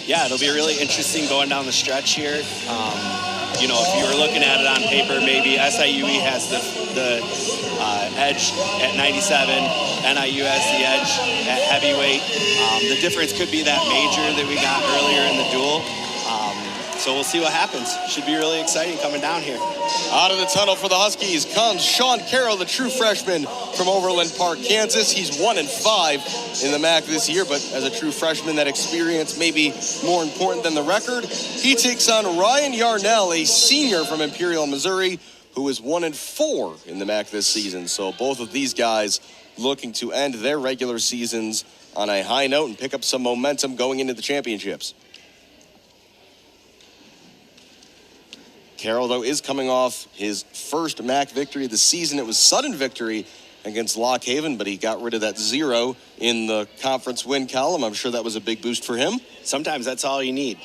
Yeah, it'll be really interesting going down the stretch here. You know, if you were looking at it on paper, maybe SIUE has the edge at 97, NIU has the edge at heavyweight. The difference could be that major that we got earlier in the duel. So we'll see what happens. Should be really exciting coming down here. Out of the tunnel for the Huskies comes Sean Carroll, the true freshman from Overland Park, Kansas. He's 1-5 in the MAC this year, but as a true freshman, that experience may be more important than the record. He takes on Ryan Yarnell, a senior from Imperial, Missouri, who is 1-4 in the MAC this season. So both of these guys looking to end their regular seasons on a high note and pick up some momentum going into the championships. Carroll, though, is coming off his first MAC victory of the season. It was sudden victory against Lock Haven, but he got rid of that 0 in the conference win column. I'm sure that was a big boost for him. Sometimes that's all you need.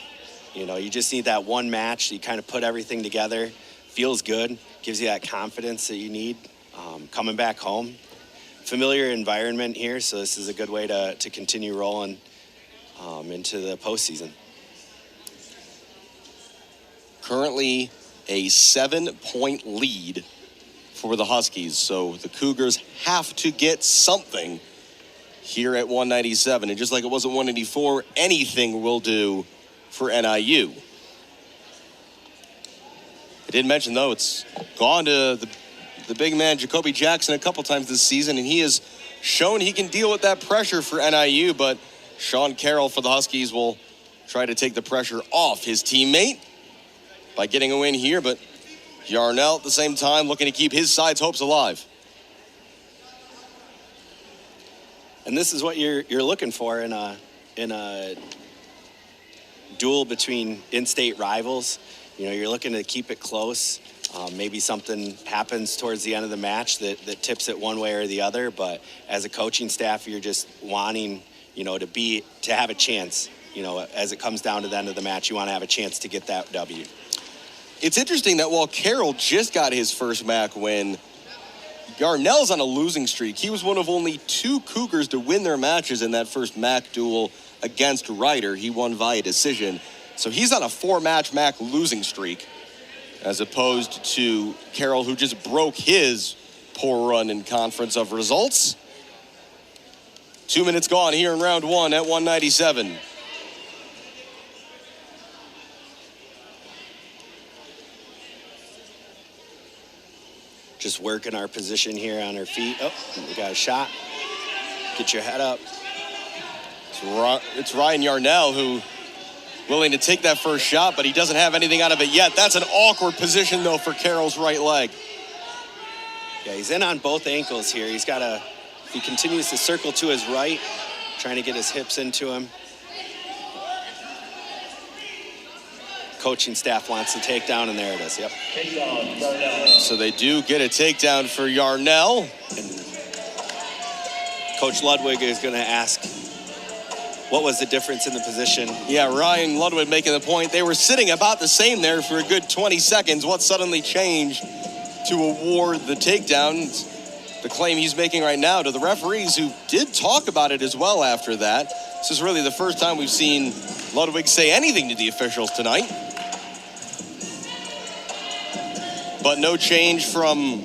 You know, you just need that one match. You kind of put everything together. Feels good. Gives you that confidence that you need coming back home. Familiar environment here, so this is a good way to continue rolling into the postseason. Currently a 7-point lead for the Huskies. So the Cougars have to get something here at 197. And just like it was at 184, anything will do for NIU. I did mention, though, it's gone to the big man, Jacoby Jackson, a couple times this season, and he has shown he can deal with that pressure for NIU, but Sean Carroll for the Huskies will try to take the pressure off his teammate by getting a win here, but Yarnell at the same time looking to keep his side's hopes alive. And this is what you're looking for in a duel between in-state rivals. You know, you're looking to keep it close. Maybe something happens towards the end of the match that tips it one way or the other, but as a coaching staff, you're just wanting, you know, to have a chance. You know, as it comes down to the end of the match, you want to have a chance to get that W. It's interesting that while Carroll just got his first MAC win, Yarnell's on a losing streak. He was one of only 2 Cougars to win their matches in that first MAC duel against Ryder. He won via decision. So he's on a 4-match MAC losing streak, as opposed to Carroll, who just broke his poor run in conference of results. 2 minutes gone here in round 1 at 197. Just working our position here on our feet. Oh, we got a shot. Get your head up. It's Ryan Yarnell who willing to take that first shot, but he doesn't have anything out of it yet. That's an awkward position, though, for Carroll's right leg. Yeah, he's in on both ankles here. He's got to, if he continues to circle to his right, trying to get his hips into him. Coaching staff wants the takedown, and there it is. Yep. So they do get a takedown for Yarnell. And Coach Ludwig is going to ask, what was the difference in the position? Yeah, Ryan Ludwig making the point. They were sitting about the same there for a good 20 seconds. What suddenly changed to award the takedown? The claim he's making right now to the referees, who did talk about it as well after that. This is really the first time we've seen Ludwig say anything to the officials tonight. But no change from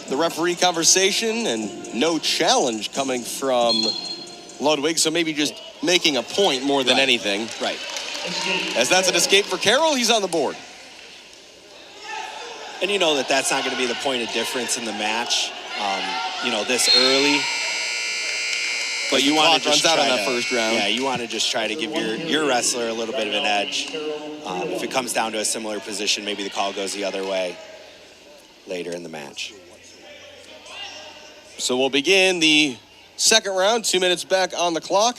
the referee conversation and no challenge coming from Ludwig. So maybe just making a point more than anything. Right. As that's an escape for Carroll, he's on the board. And you know that's not going to be the point of difference in the match, you know, this early. But you want to just runs out on that first round. Yeah, you want to just try to give your wrestler a little bit of an edge. If it comes down to a similar position, maybe the call goes the other way later in the match. So we'll begin the second round, 2 minutes back on the clock.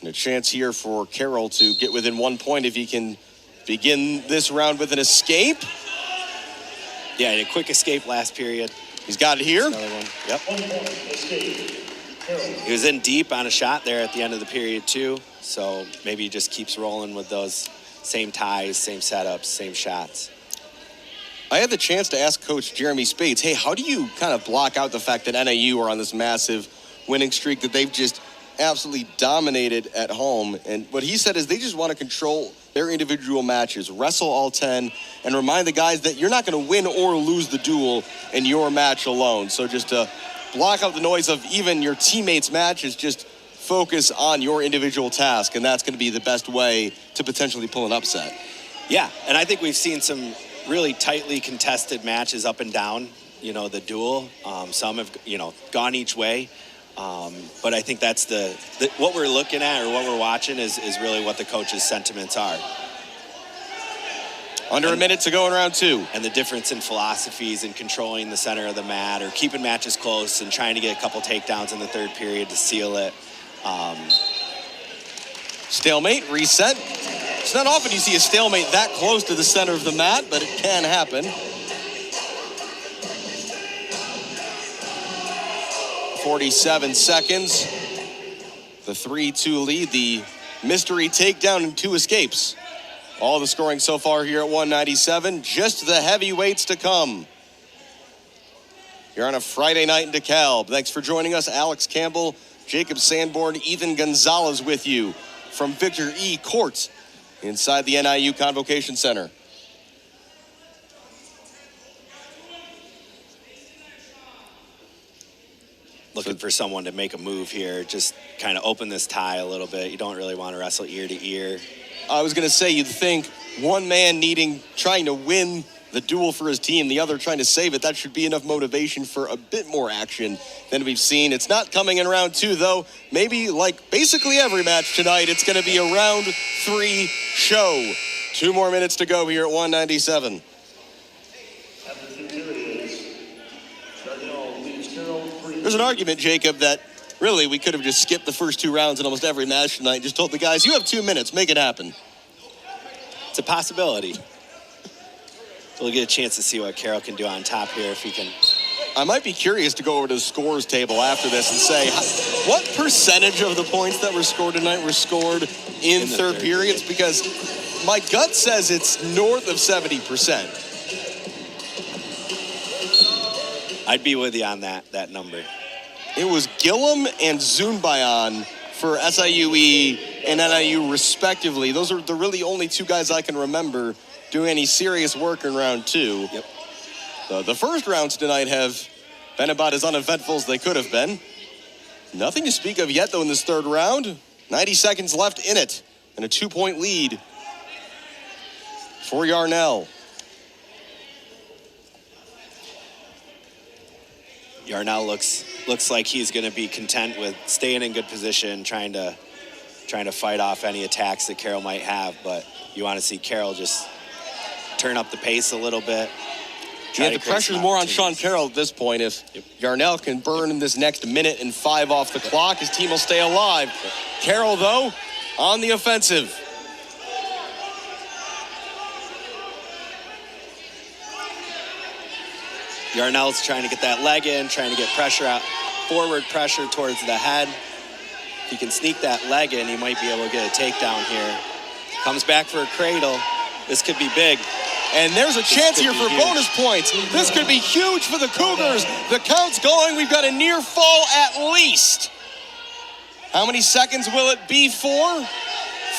And a chance here for Carroll to get within 1 point if he can begin this round with an escape. Yeah, a quick escape last period. He's got it here. Another one. Yep. He was in deep on a shot there at the end of the period too. So maybe he just keeps rolling with those same ties, same setups, same shots. I had the chance to ask Coach Jeremy Spates, hey, how do you kind of block out the fact that NIU are on this massive winning streak, that they've just absolutely dominated at home. And what he said is they just want to control their individual matches, wrestle all 10, and remind the guys that you're not going to win or lose the duel in your match alone. So just to block out the noise of even your teammates' matches, just focus on your individual task, and that's going to be the best way to potentially pull an upset. Yeah, and I think we've seen some really tightly contested matches up and down, the duel. Some have, gone each way. But I think that's what we're looking at, or what we're watching is really what the coach's sentiments are. Under a minute to go in round 2. And the difference in philosophies in controlling the center of the mat or keeping matches close and trying to get a couple takedowns in the third period to seal it. Stalemate, reset. It's not often you see a stalemate that close to the center of the mat, but it can happen. 47 seconds. The 3-2 lead, the mystery takedown and 2 escapes. All the scoring so far here at 197, just the heavyweights to come. You're on a Friday night in DeKalb. Thanks for joining us. Alex Campbell, Jacob Sanborn, Ethan Gonzalez with you from Victor E. Court inside the NIU Convocation Center. Looking for someone to make a move here, just kind of open this tie a little bit. You don't really want to wrestle ear to ear. I was going to say, you'd think one man trying to win the duel for his team, the other trying to save it. That should be enough motivation for a bit more action than we've seen. It's not coming in round 2, though. Maybe like basically every match tonight, it's going to be a round 3 show. 2 more minutes to go here at 197. There's an argument, Jacob, that really we could have just skipped the first 2 rounds in almost every match tonight and just told the guys, you have 2 minutes, make it happen. It's a possibility. We'll get a chance to see what Carroll can do on top here if he can. I might be curious to go over to the scores table after this and say, what percentage of the points that were scored tonight were scored in third periods? Because my gut says it's north of 70%. I'd be with you on that number. It was Gillum and Zunbayan for SIUE and NIU respectively. Those are the really only 2 guys I can remember doing any serious work in round 2. Yep. The first rounds tonight have been about as uneventful as they could have been. Nothing to speak of yet, though, in this third round. 90 seconds left in it, and a 2-point lead for Yarnell. Yarnell looks like he's going to be content with staying in good position, trying to fight off any attacks that Carroll might have. But you want to see Carroll just turn up the pace a little bit. Yeah, the pressure's more on Sean Carroll at this point. If Yarnell can burn in this next minute and 5 off the clock, his team will stay alive. Carroll, though, on the offensive. Yarnell's trying to get that leg in, trying to get pressure out, forward pressure towards the head. If he can sneak that leg in, he might be able to get a takedown here. Comes back for a cradle. This could be big. And there's a chance here for bonus points. This could be huge for the Cougars. The count's going. We've got a near fall at least. How many seconds will it be for?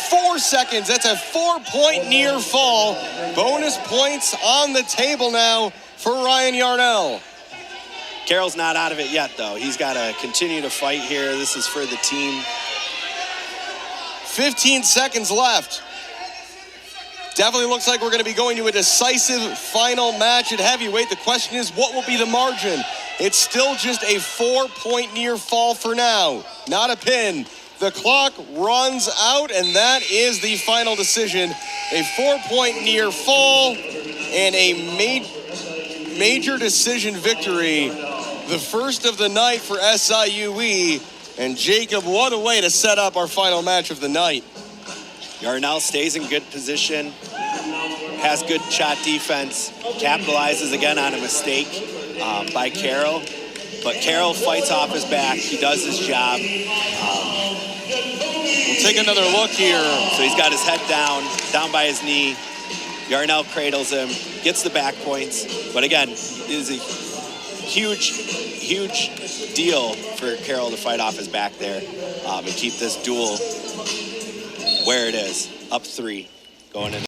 4 seconds. That's a 4-point near fall. Bonus points on the table now for Ryan Yarnell. Carroll's not out of it yet, though. He's got to continue to fight here. This is for the team. 15 seconds left. Definitely looks like we're going to be going to a decisive final match at heavyweight. The question is, what will be the margin? It's still just a 4-point near fall for now. Not a pin. The clock runs out, and that is the final decision. A 4-point near fall and a major decision victory. The first of the night for SIUE. And Jacob, what a way to set up our final match of the night. Yarnell stays in good position, has good shot defense, capitalizes again on a mistake by Carroll. But Carroll fights off his back. He does his job. We'll take another look here. So he's got his head down by his knee. Yarnell cradles him, gets the back points. But again, it is a huge deal for Carroll to fight off his back there. and keep this duel where it is, up 3 going in.